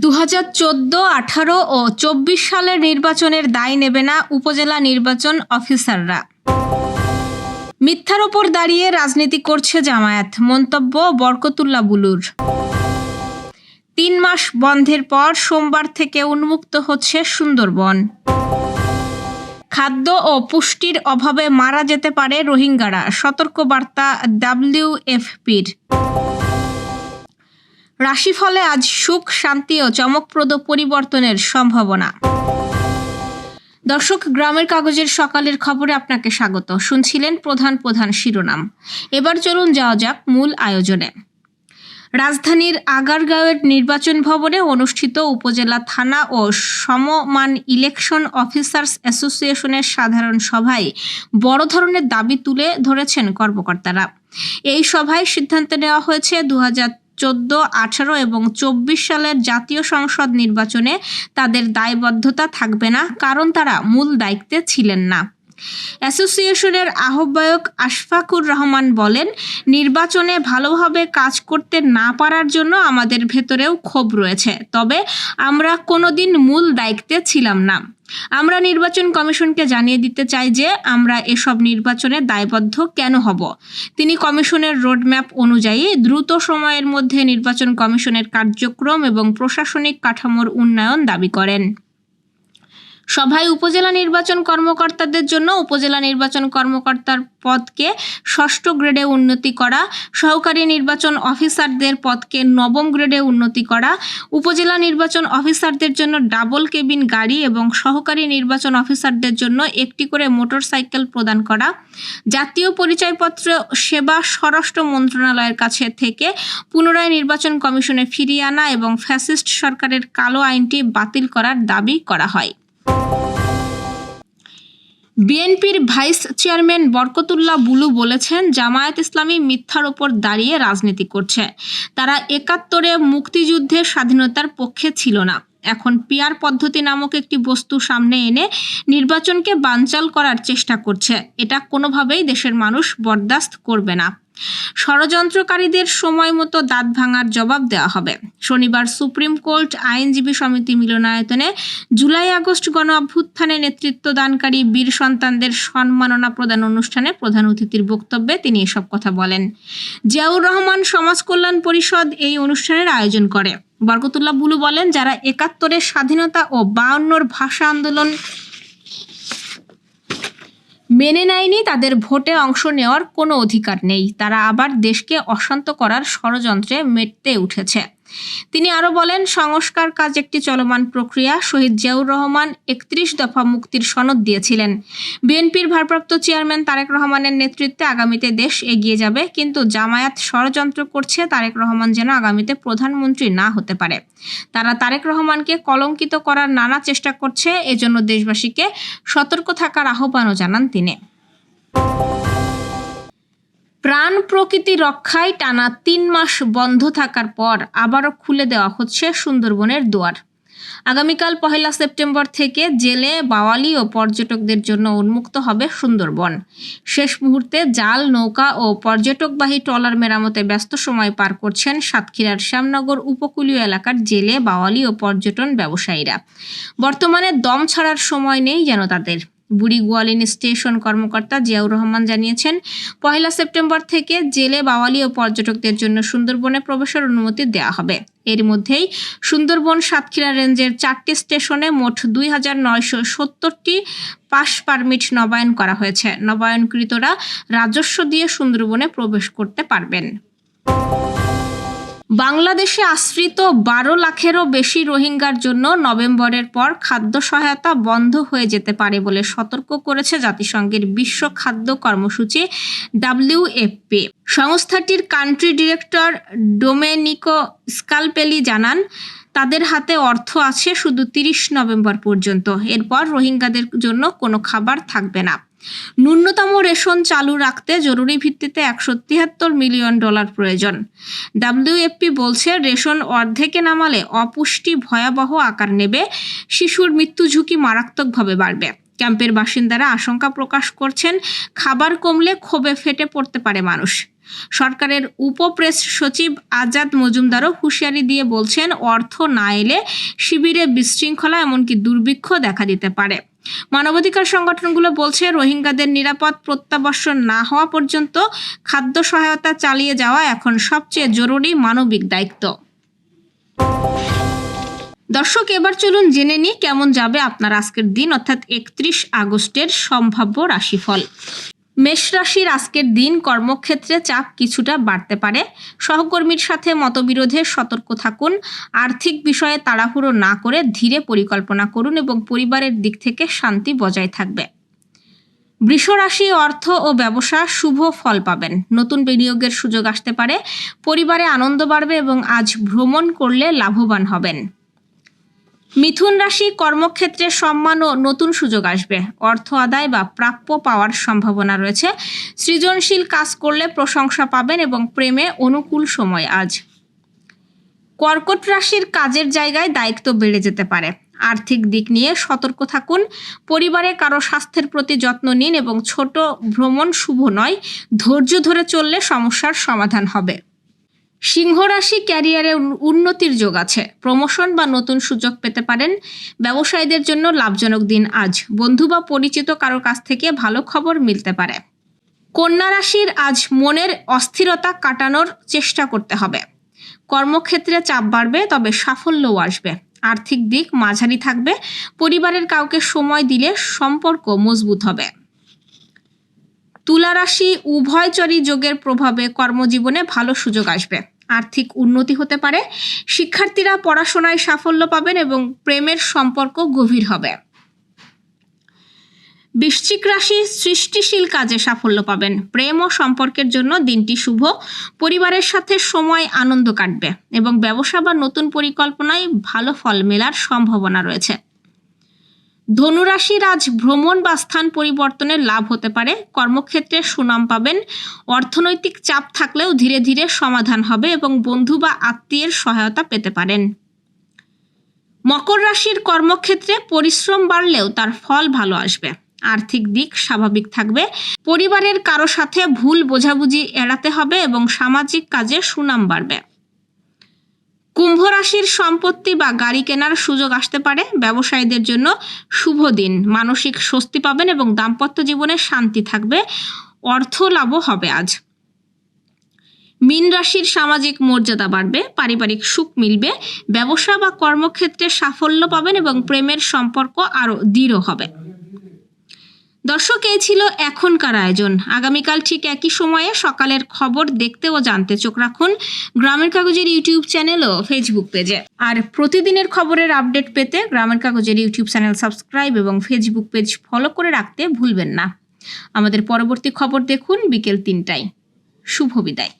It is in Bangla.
2014, 18 ও 24 সালের নির্বাচনের দায় নেবে না উপজেলা নির্বাচন অফিসাররা। মিথ্যার ওপর দাঁড়িয়ে রাজনীতি করছে জামায়াত, মন্তব্য বরকতুল্লাহ বুলুর। 3 মাস বন্ধের পর সোমবার থেকে উন্মুক্ত হচ্ছে সুন্দরবন। খাদ্য ও পুষ্টির অভাবে মারা যেতে পারে রোহিঙ্গারা, সতর্কবার্তা WFPর। রাশিফলে আজ সুখ, শান্তি ও চমকপ্রদ পরিবর্তনের সম্ভাবনা। দর্শক, গ্রামের কাগজের সকালের খবরে আপনাকে স্বাগত। শুনছিলেন প্রধান প্রধান শিরোনাম। এবার চলুন যাওয়া যাক মূল আয়োজনে। রাজধানীর আগারগাঁওয়ের নির্বাচন ভবনে অনুষ্ঠিত উপজেলা, থানা ও সমমান ইলেকশন অফিসার্স অ্যাসোসিয়েশনের সাধারণ সভায় বড় ধরনের দাবি তুলে ধরেছেন কর্মকর্তারা। এই সভায় সিদ্ধান্ত নেওয়া হয়েছে 2014, 18 এবং 24 সালের জাতীয় সংসদ নির্বাচনে তাদের দায়বদ্ধতা থাকবে না, কারণ তারা মূল দায়িত্বে ছিলেন না। অ্যাসোসিয়েশনের আহ্বায়ক আশফাকুর রহমান বলেন, নির্বাচনে ভালোভাবে কাজ করতে না পারার জন্য আমাদের ভেতরেও ক্ষোভ রয়েছে, তবে আমরা কোনোদিন মূল দায়িত্বে ছিলাম না। আমরা নির্বাচন কমিশনকে জানিয়ে দিতে চাই যে আমরা এসব নির্বাচনে দায়বদ্ধ কেন হব। তিনি কমিশনের রোডম্যাপ অনুযায়ী দ্রুত সময়ের মধ্যে নির্বাচন কমিশনের কার্যক্রম এবং প্রশাসনিক কাঠামোর উন্নয়ন দাবি করেন। সভায় উপজেলা নির্বাচন কর্মকর্তাদের জন্য উপজেলা নির্বাচন কর্মকর্তার পদকে 6ষ্ঠ গ্রেডে উন্নতি করা, সহকারী নির্বাচন অফিসারদের পদকে 9ম গ্রেডে উন্নতি করা, উপজেলা নির্বাচন অফিসারদের জন্য ডাবল কেবিন গাড়ি এবং সহকারী নির্বাচন অফিসারদের জন্য একটি করে মোটরসাইকেল প্রদান করা, জাতীয় পরিচয়পত্র সেবা স্বরাষ্ট্র মন্ত্রণালয়ের কাছে থেকে পুনরায় নির্বাচন কমিশনে ফিরিয়ে আনা এবং ফ্যাসিস্ট সরকারের কালো আইনটি বাতিল করার দাবি করা হয়। বিএনপির ভাইস চেয়ারম্যান বরকতুল্লাহ বুলু বলেছেন, জামায়াত ইসলামী মিথ্যার ওপর দাঁড়িয়ে রাজনীতি করছে। তারা 71-এ মুক্তিযুদ্ধের স্বাধীনতার পক্ষে ছিল না। এখন পিআর পদ্ধতি নামক একটি বস্তু সামনে এনে নির্বাচনকে বানচাল করার চেষ্টা করছে। এটা কোনোভাবেই দেশের মানুষ বরদাস্ত করবে না। ষড়যন্ত্রকারীদের সময় মতো দাঁত ভাঙার জবাব দেওয়া হবে। শনিবার সুপ্রিম কোর্ট আইনজীবী সমিতি মিলনায়তনে জুলাই-আগস্ট গণ অভ্যুত্থানে নেতৃত্বদানকারী বীর সন্তানদের সম্মাননা প্রদান অনুষ্ঠানে প্রধান অতিথির বক্তব্যে তিনি এসব কথা বলেন। জিয়াউর রহমান সমাজ কল্যাণ পরিষদ এই অনুষ্ঠানের আয়োজন করে। বরকতুল্লাহ বুলু বলেন, যারা 71-এর স্বাধীনতা ও 52-র ভাষা আন্দোলন মেনে নেয়নি, তাদের ভোটে অংশ নেওয়ার কোনো অধিকার নেই। তারা আবার দেশকে অশান্ত করার ষড়যন্ত্রে মেতে উঠেছে। তিনি আরও বলেন, সংস্কার কাজ একটি চলমান প্রক্রিয়া। শহীদ জিয়াউর রহমান 31 দফা মুক্তির সনদ দিয়েছিলেন। বিএনপির ভারপ্রাপ্ত চেয়ারম্যান তারেক রহমানের নেতৃত্বে আগামীতে দেশ এগিয়ে যাবে, কিন্তু জামায়াত ষড়যন্ত্র করছে তারেক রহমান যেন আগামীতে প্রধানমন্ত্রী না হতে পারে। তারা তারেক রহমানকে কলঙ্কিত করার নানা চেষ্টা করছে, এজন্য দেশবাসীকে সতর্ক থাকার আহ্বানও জানান তিনি। প্রাণ প্রকৃতি রক্ষায় টানা 3 মাস বন্ধ থাকার পর আবারও খুলে দেওয়া হচ্ছে সুন্দরবনের দুয়ার। আগামীকাল 1 সেপ্টেম্বর থেকে জেলে, বাওয়ালি ও পর্যটকদের জন্য উন্মুক্ত হবে সুন্দরবন। শেষ মুহূর্তে জাল, নৌকা ও পর্যটকবাহী ট্রলার মেরামতে ব্যস্ত সময় পার করছেন সাতক্ষীরার শ্যামনগর উপকূলীয় এলাকার জেলে, বাওয়ালি ও পর্যটন ব্যবসায়ীরা। বর্তমানে দম ছাড়ার সময় নেই যেন তাদের। বুড়িগোয়ালিনী স্টেশন কর্মকর্তা জিয়াউর রহমান জানিয়েছেন, 1 সেপ্টেম্বর থেকে জেলে, বাওয়ালি ও পর্যটকদের জন্য সুন্দরবনে প্রবেশের অনুমতি দেওয়া হবে। এর মধ্যেই সুন্দরবন সাতক্ষীরা রেঞ্জের 4টি স্টেশনে মোট 2970টি পাস পারমিট নবায়ন করা হয়েছে। নবায়নকৃতরা রাজস্ব দিয়ে সুন্দরবনে প্রবেশ করতে পারবেন। বাংলাদেশে আশ্রিত 12 লাখেরও বেশি রোহিঙ্গার জন্য নভেম্বরের পর খাদ্য সহায়তা বন্ধ হয়ে যেতে পারে বলে সতর্ক করেছে জাতিসংঘের বিশ্ব খাদ্য কর্মসূচি WFP। সংস্থাটির কান্ট্রি ডিরেক্টর ডোমেনিকো স্কালপেলি জানান, তাদের হাতে অর্থ আছে শুধু 30 নভেম্বর পর্যন্ত। এরপর রোহিঙ্গাদের জন্য কোনো খাবার থাকবে না। ন্যূনতম রেশন চালু রাখতে জরুরি ভিত্তিতে $173 মিলিয়ন প্রয়োজন। WFP বলছে, রেশন অর্ধেকে নামালে অপুষ্টি ভয়াবহ আকার নেবে, শিশুর মৃত্যু ঝুঁকি মারাত্মকভাবে বাড়বে। ক্যাম্পের বাসিন্দারা আশঙ্কা প্রকাশ করছেন, খাবার কমলে ক্ষোভে ফেটে পড়তে পারে মানুষ। সরকারের উপপ্রেস সচিব আজাদ মজুমদারও হুঁশিয়ারি দিয়ে বলছেন, অর্থ না এলে শিবিরে বিশৃঙ্খলা এমনকি দুর্ভিক্ষ দেখা দিতে পারে। মানবাধিকার সংগঠনগুলো বলছে, রোহিঙ্গাদের নিরাপদ প্রত্যাবর্তন না হওয়া পর্যন্ত খাদ্য সহায়তা চালিয়ে যাওয়া এখন সবচেয়ে জরুরি মানবিক দায়িত্ব। দর্শক, এবার চলুন জেনে নিই কেমন যাবে আপনার আজকের দিন অর্থাৎ 31 আগস্টের সম্ভাব্য রাশিফল। মেষ রাশির আজকের দিন কর্মক্ষেত্রে চাপ কিছুটা বাড়তে পারে। সহকর্মীর সাথে মতবিরোধে সতর্ক থাকুন। আর্থিক বিষয়ে তাড়াহুড়ো না করে ধীরে পরিকল্পনা করুন এবং পরিবারের দিক থেকে শান্তি বজায় থাকবে। বৃষ রাশি অর্থ ও ব্যবসা শুভ ফল পাবেন। নতুন বিনিয়োগের সুযোগ আসতে পারে। পরিবারে আনন্দ বাড়বে এবং আজ ভ্রমণ করলে লাভবান হবেন। মিথুন রাশি কর্মক্ষেত্রে সম্মান ও নতুন সুযোগ আসবে। অর্থ আদায় বা প্রাপ্য পাওয়ার সম্ভাবনা রয়েছে। সৃজনশীল কাজ করলে প্রশংসা পাবেন এবং প্রেমে অনুকূল সময় আজ। কর্কট রাশির কাজের জায়গায় দায়িত্ব বেড়ে যেতে পারে। আর্থিক দিক নিয়ে সতর্ক থাকুন। পরিবারে কারো স্বাস্থ্যের প্রতি যত্ন নিন এবং ছোট ভ্রমণ শুভ নয়। ধৈর্য ধরে চললে সমস্যার সমাধান হবে। সিংহ রাশি ক্যারিয়ারে উন্নতির যোগ আছে। প্রমোশন বা নতুন সুযোগ পেতে পারেন। ব্যবসায়ীদের জন্য লাভজনক দিন আজ। বন্ধু বা পরিচিত কারো কাছ থেকে ভালো খবর মিলতে পারে। কন্যা রাশির আজ মনের অস্থিরতা কাটানোর চেষ্টা করতে হবে। কর্মক্ষেত্রে চাপ বাড়বে, তবে সাফল্যও আসবে। আর্থিক দিক মাঝারি থাকবে। পরিবারের কাউকে সময় দিলে সম্পর্ক মজবুত হবে। তুলা রাশি উভয়চরী যোগের প্রভাবে কর্মজীবনে ভালো সুযোগ আসবে। আর্থিক উন্নতি হতে পারে। শিক্ষার্থীরা পড়াশোনায় সাফল্য পাবেন এবং প্রেমের সম্পর্ক গভীর হবে। বৃশ্চিক রাশি সৃষ্টিশীল কাজে সাফল্য পাবেন। প্রেম ও সম্পর্কের জন্য দিনটি শুভ। পরিবারের সাথে সময় আনন্দ কাটবে এবং ব্যবসা বা নতুন পরিকল্পনায় ভালো ফল মেলার সম্ভাবনা রয়েছে। ধনুরাশির আজ ভ্রমণ বা স্থান পরিবর্তনের লাভ হতে পারে। কর্মক্ষেত্রে সুনাম পাবেন। অর্থনৈতিক চাপ থাকলেও ধীরে ধীরে সমাধান হবে এবং বন্ধু বা আত্মীয়ের সহায়তা পেতে পারেন। মকর রাশির কর্মক্ষেত্রে পরিশ্রম বাড়লেও তার ফল ভালো আসবে। আর্থিক দিক স্বাভাবিক থাকবে। পরিবারের কারো সাথে ভুল বোঝাবুঝি এড়াতে হবে এবং সামাজিক কাজে সুনাম বাড়বে। কুম্ভ রাশির সম্পত্তি বা গাড়ি কেনার সুযোগ আসতে পারে। ব্যবসায়ীদের জন্য শুভ দিন। মানসিক স্বস্তি পাবেন এবং দাম্পত্য জীবনে শান্তি থাকবে। অর্থ লাভও হবে আজ। মীন রাশির সামাজিক মর্যাদা বাড়বে। পারিবারিক সুখ মিলবে। ব্যবসা বা কর্মক্ষেত্রে সাফল্য পাবেন এবং প্রেমের সম্পর্ক আরও দৃঢ় হবে। দর্শক, এই ছিল এখনকার আয়োজন। আগামীকাল ঠিক একই সময়ে সকালের খবর দেখতে ও জানতে চোখ রাখুন গ্রামের কাগজের ইউটিউব চ্যানেল ও ফেসবুক পেজে। আর প্রতিদিনের খবরের আপডেট পেতে গ্রামের কাগজের ইউটিউব চ্যানেল সাবস্ক্রাইব এবং ফেসবুক পেজ ফলো করে রাখতে ভুলবেন না। আমাদের পরবর্তী খবর দেখুন বিকেল 3টায়। শুভ বিদায়।